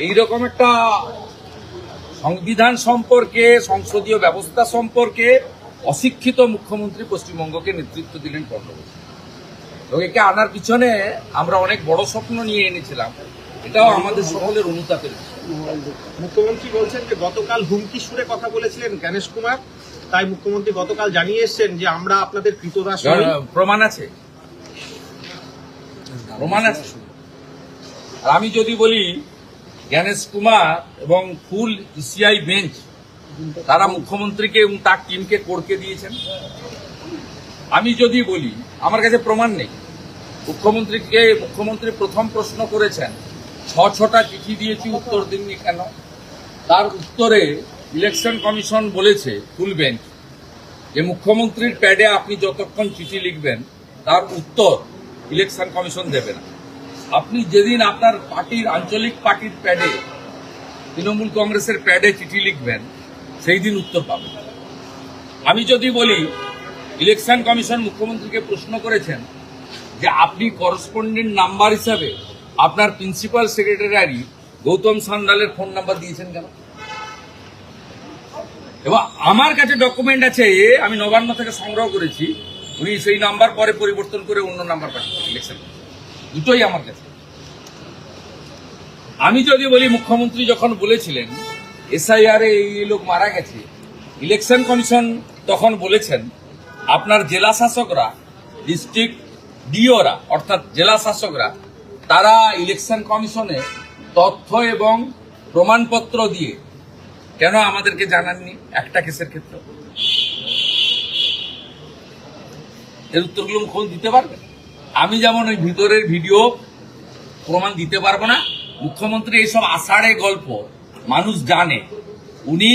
এইরকম একটা সংবিধান সম্পর্কে, সংসদীয় ব্যবস্থা সম্পর্কে অশিক্ষিত মুখ্যমন্ত্রী পশ্চিমবঙ্গকে নেতৃত্ব দিলেন 15 বছর। এবং একে আনার পিছনে আমরা অনেক বড় স্বপ্ন নিয়ে এনেছিলাম, এটাও আমাদের সকলের অনুতাপের বিষয়। মুখ্যমন্ত্রী বলছেন যে গতকাল হুমকি সুরে কথা বলেছিলেন জ্ঞানেশ কুমার, তাই মুখ্যমন্ত্রী গতকাল জানিয়ে এসেছেন যে আমরা আপনাদের কৃতদাস নই। প্রমাণ আছে, প্রমাণ আছে। আর আমি যদি বলি জ্ঞানেশ কুমার এবং ফুল ইসিআই বেঞ্চ তারা মুখ্যমন্ত্রীকে এবং তার টিমকে করকে দিয়েছেন। আমি যদি বলি আমার কাছে প্রমাণ নেই। মুখ্যমন্ত্রী প্রথম প্রশ্ন করেছেন 6টা চিঠি দিয়েছি উত্তর দিননি কেন। তার উত্তরে ইলেকশন কমিশন বলেছে ফুল বেঞ্চ যে মুখ্যমন্ত্রীর প্যাডে আপনি যতক্ষণ চিঠি লিখবেন তার উত্তর ইলেকশন কমিশন দেবে না। আপনি যেদিন আপনার পার্টির আঞ্চলিক পার্টির প্যাডে, তৃণমূল কংগ্রেসের প্যাডে চিঠি লিখবেন সেই দিন উত্তর পাবেন। আমি যদি বলি ইলেকশন কমিশন মুখ্যমন্ত্রীকে প্রশ্ন করেছেন যে আপনি করসপন্ডেন্ট নাম্বার হিসাবে আপনার প্রিন্সিপাল সেক্রেটারি গৌতম সান্যালের ফোন নাম্বার দিয়েছেন কেন। এবং আমার কাছে ডকুমেন্ট আছে, আমি নবান্ন থেকে সংগ্রহ করেছি, উনি সেই নাম্বার পরে পরিবর্তন করে অন্য নাম্বার পাঠিয়েছেন ইলেকশন, দুটোই আমার কাছে। আমি যদি বলি মুখ্যমন্ত্রী যখন বলেছিলেন এসআইআর এ এই লোক মারা গেছে, ইলেকশন কমিশন তখন বলেছেন আপনার জেলা শাসকরা, ডিস্ট্রিক্ট ডিওরা অর্থাৎ জেলা শাসকরা, তারা ইলেকশন কমিশনে তথ্য এবং প্রমাণপত্র দিয়ে কেন আমাদেরকে জানাননি একটা কেসের ক্ষেত্রে। এর উত্তরগুলো মুখ্যমন্ত্রী দিতে পারবেন। আমি যেমন ওই ভিতরের ভিডিও প্রমাণ দিতে পারবো না, মুখ্যমন্ত্রী এইসব আষাঢ়ে গল্প মানুষ জানে। উনি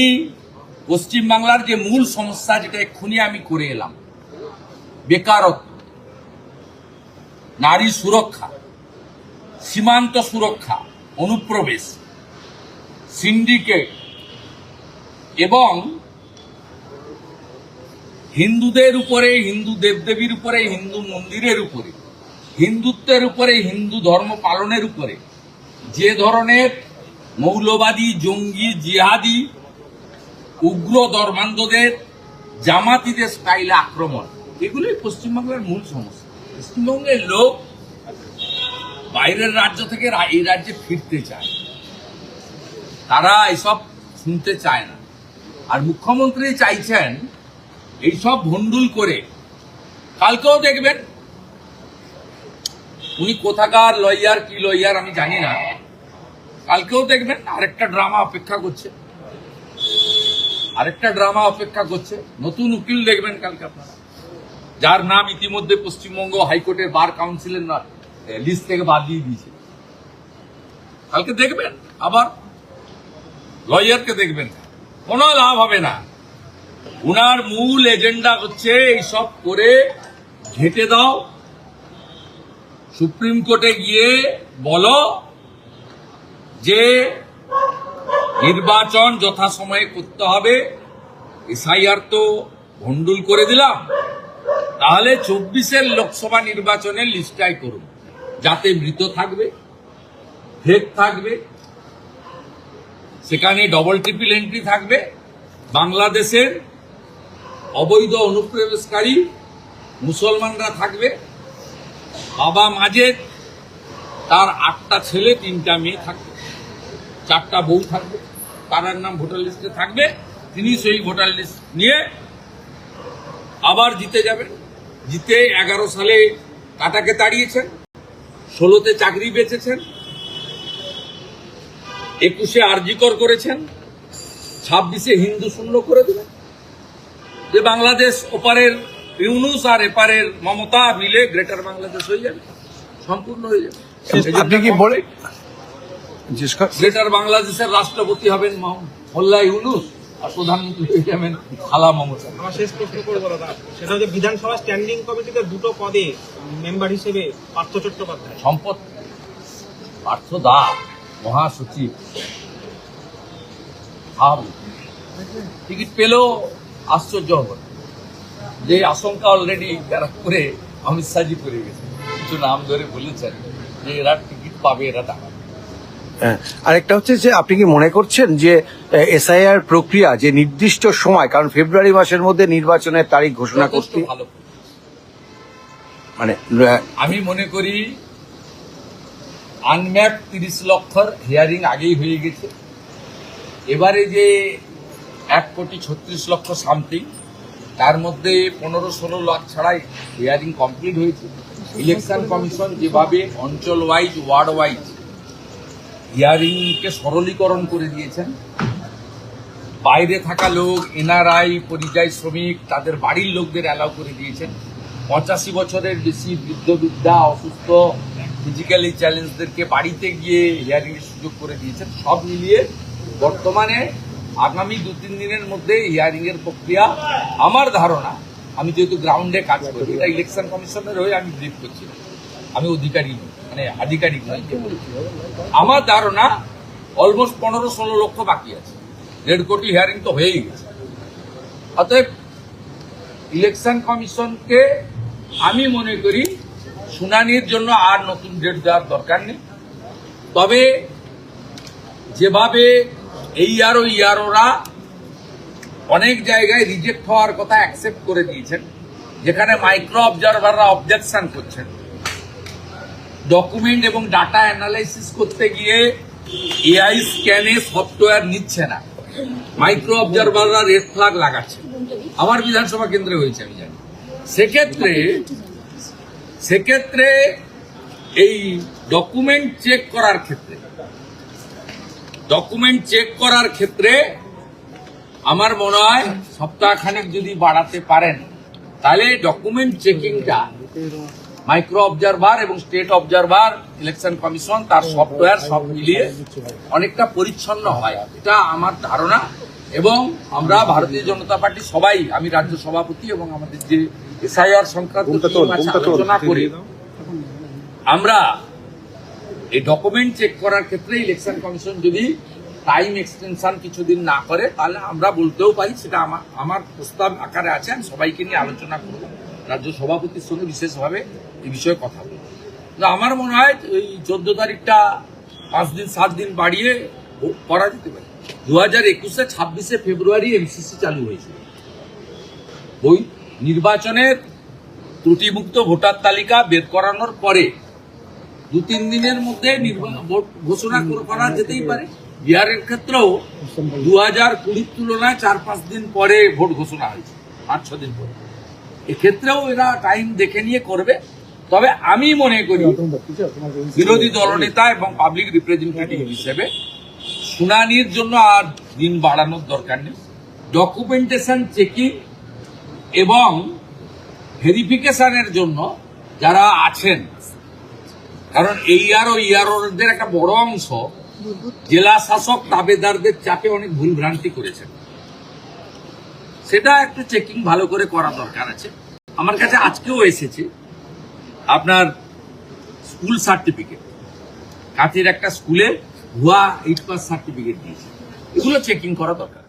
পশ্চিমবাংলার যে মূল সমস্যা, যেটা এক্ষুনি আমি করে এলাম, বেকারত্ব, নারী সুরক্ষা, সীমান্ত সুরক্ষা, অনুপ্রবেশ, সিন্ডিকেট এবং হিন্দুদের উপরে, হিন্দু দেবদেবীর উপরে, হিন্দু মন্দিরের উপরে, হিন্দুত্বের উপরে, হিন্দু ধর্ম পালনের উপরে যে ধরনের মৌলবাদী, জঙ্গি, জিহাদি, উগ্র ধর্মান্ধদের, জামাতিদের স্টাইলে আক্রমণ, এগুলোই পশ্চিমবাংলার মূল সমস্যা। পশ্চিমবঙ্গের লোক বাইরের রাজ্য থেকে এই রাজ্যে ফিরতে চায়, তারা এসব শুনতে চায় না। আর মুখ্যমন্ত্রী চাইছেন এইসব ভন্ডুল করে, কালকেও দেখবেন উনি কোথাকার লয়ার, কি লয়ার আমি জানি না, কালকেও দেখবেন আরেকটা ড্রামা অপেক্ষা করছে, আরেকটা ড্রামা অপেক্ষা করছে। নতুন উকিল দেখবেন কালকে আপনারা, যার নাম ইতিমধ্যে পশ্চিমবঙ্গ হাইকোর্টের বার কাউন্সিলের লিস্ট থেকে বাদ দিয়ে দিয়েছে। কালকে দেখবেন আবার লয়ারকে দেখবেন, কোনো লাভ হবে না। উনার মূল এজেন্ডা হচ্ছে এইসব করে ঘেঁটে দাও, সুপ্রিম কোর্টে গিয়ে বলো যে নির্বাচন যথাসময়ে করতে হবে। এসআইআর তো ভন্ডুল করে দিলাম, তাহলে 24-এর লোকসভা নির্বাচনের লিস্টাই করুন, যাতে মৃত থাকবে, ফেক থাকবে, সেখানে ডবল ট্রিপল এন্ট্রি থাকবে, বাংলাদেশের অবৈধ অনুপ্রবেশকারী মুসলমানরা থাকবে, বাবা মাজেদ তার 8টা ছেলে 3টা মেয়ে থাকবে, 4টা বউ থাকবে, তার নাম ভোটার লিস্টে থাকবে, তিনি সেই ভোটার লিস্ট নিয়ে আবার জিতে যাবেন। জিতে 11 সালে কাটাকে তাড়িয়েছেন, 16তে চাকরি বেচেছেন, 21-এ আরজিকর করেছেন, 26-এ হিন্দু শূন্য করে দিলেন। যে বাংলাদেশ ওপারের ইউনুস আর এপারের মমতা মিলে গ্রেটার বাংলাদেশ হয়ে যাবে, সম্পূর্ণ হয়ে যাবে। আপনি কি বলে গ্রেটার বাংলাদেশের রাষ্ট্রপতি হবেন মোল্লা ইউনুস, আর প্রধানমন্ত্রী হয়ে যাবেন খালা মমতা। আমার শেষ প্রশ্ন করবো দাদা, সেটা হচ্ছে বিধানসভা স্ট্যান্ডিং কমিটিতে 2টো পদে মেম্বার হিসেবে পার্থ চট্টোপাধ্যায়, সম্পদ পার্থ দা মহাসচিব, টিকিট পেলেও আশ্চর্য হবে, যে আশঙ্কা অলরেডি ব্যারাকপুরে অমিত শাহজি করে গেছে, কিছু নাম ধরে বলেছেন যে এরা টিকিট পাবে, এরা টাকা। আরেকটা হচ্ছে যে আপনি কি মনে করছেন যে এসআইআর প্রক্রিয়া যে নির্দিষ্ট সময়, কারণ ফেব্রুয়ারি মাসের মধ্যে নির্বাচনের তারিখ ঘোষণা যথেষ্ট করতে, ভালো। মানে আমি মনে করি আনম্যাপ 30 লক্ষর হিয়ারিং আগেই হয়ে গেছে। এবারে যে 1,36,00,000 সামথিং, তার মধ্যে 15-16 লাখ ছাড়াই হিয়ারিং কমপ্লিট হয়েছে। ইলেকশন কমিশন যেভাবে অঞ্চল ওয়াইজ, ওয়ার্ড ওয়াইজ হিয়ারিংকে সরলীকরণ করে দিয়েছেন, বাইরে থাকা লোক, এনআরআই, পরিযায়ী শ্রমিক, তাদের বাড়ির লোকদের অ্যালাউ করে দিয়েছেন। 85 বছরের বেশি বৃদ্ধ বৃদ্ধা, অসুস্থ, ফিজিক্যালি চ্যালেঞ্জদেরকে বাড়িতে গিয়ে হিয়ারিং এর সুযোগ করে দিয়েছেন। সব মিলিয়ে বর্তমানে আগামী 2-3 দিনের মধ্যে হিয়ারিং এর প্রক্রিয়া, আমার ধারণা, আমি যেহেতু গ্রাউন্ডে কাজ করি, এটা ইলেকশন কমিশনের হয়ে আমি ব্রিফ করছি, আমি অধিকারী নই, মানে আধিকারিক নই, আমার ধারণা অলমোস্ট 15-16 লক্ষ বাকি আছে। 1.5 কোটি হিয়ারিং তো হয়েই গেছে। অতএব ইলেকশন কমিশনকে আমি মনে করি শুনানির জন্য আর নতুন ডেট দেওয়ার দরকার নেই। তবে যেভাবে ইয়ারোরা অনেক জায়গায় রিজেক্ট হওয়ার কথা অ্যাকসেপ্ট করে দিয়েছেন, যেখানে মাইক্রো অবজারভাররা অবজেকশন করছেন, ডকুমেন্ট এবং ডাটা অ্যানালাইসিস করতে গিয়ে এআই স্ক্যানে সফটওয়্যার নিচ্ছে না, মাইক্রো অবজারভাররা রেড ফ্ল্যাগ লাগাচ্ছে। আমার বিধানসভা কেন্দ্রে হয়েছে, আমি জানি। সেক্ষেত্রে এই ডকুমেন্ট চেক করার ক্ষেত্রে আমার মনে হয় সপ্তাহখানেক যদি বাড়াতে পারেন, তাহলে ডকুমেন্ট চেকিংটা মাইক্রো অবজারভার এবং স্টেট অবজারভার, ইলেকশন কমিশন, তার সফটওয়্যার সব মিলিয়ে অনেকটা পরিচ্ছন্ন হয়, এটা আমার ধারণা। এবং আমরা ভারতীয় জনতা পার্টি সবাই, আমি রাজ্য সভাপতি এবং আমাদের যে এসআইআর সংক্রান্ত আলোচনা করি, আমরা এই ডকুমেন্ট চেক করার ক্ষেত্রে ইলেকশন কমিশন যদি টাইম এক্সটেনশন কিছুদিন না করে, তাহলে আমরা বলতেও পারি, সেটা আমার প্রস্তাব আকারে আছে, আমি সবাইকে নিয়ে আলোচনা করব, রাজ্য সভাপতির সঙ্গে বিশেষভাবে এই বিষয়ে কথা বলব। আমার মনে হয় এই 14 তারিখটা 5-7 দিন বাড়িয়ে করা যেতে পারে। 2021-এ 26শে ফেব্রুয়ারি এমসিসি চালু হয়েছিল। ওই নির্বাচনের ত্রুটিমুক্ত ভোটার তালিকা বের করানোর পরে 2-3 দিনের মধ্যে ভোট ঘোষণা করা যেতেই পারে। বিহারের ক্ষেত্রেও 2020 তুলনায় 4-5 দিন পরে ভোট ঘোষণা হয়েছে, 5-6 দিন পরে। এক্ষেত্রেও এরা টাইম দেখে নিয়ে করবে। তবে আমি মনে করি বিরোধী দলনেতা এবং পাবলিক রিপ্রেজেন্টেটিভ হিসেবে শুনানির জন্য আর দিন বাড়ানোর দরকার নেই। ডকুমেন্টেশন চেকিং এবং ভেরিফিকেশনের জন্য যারা আছেন, কারণ ইয়ারোদের একটা বড় অংশ জেলা শাসক তাবেদারদের চাপে অনেক ভুল ভ্রান্তি করেছেন, সেটা একটু চেকিং ভালো করে করা দরকার আছে। আমার কাছে আজকেও এসেছে আপনার স্কুল সার্টিফিকেট, কাঁথির একটা স্কুলে ভুয়া 8 পাস সার্টিফিকেট দিয়েছে, এগুলো চেকিং করা দরকার।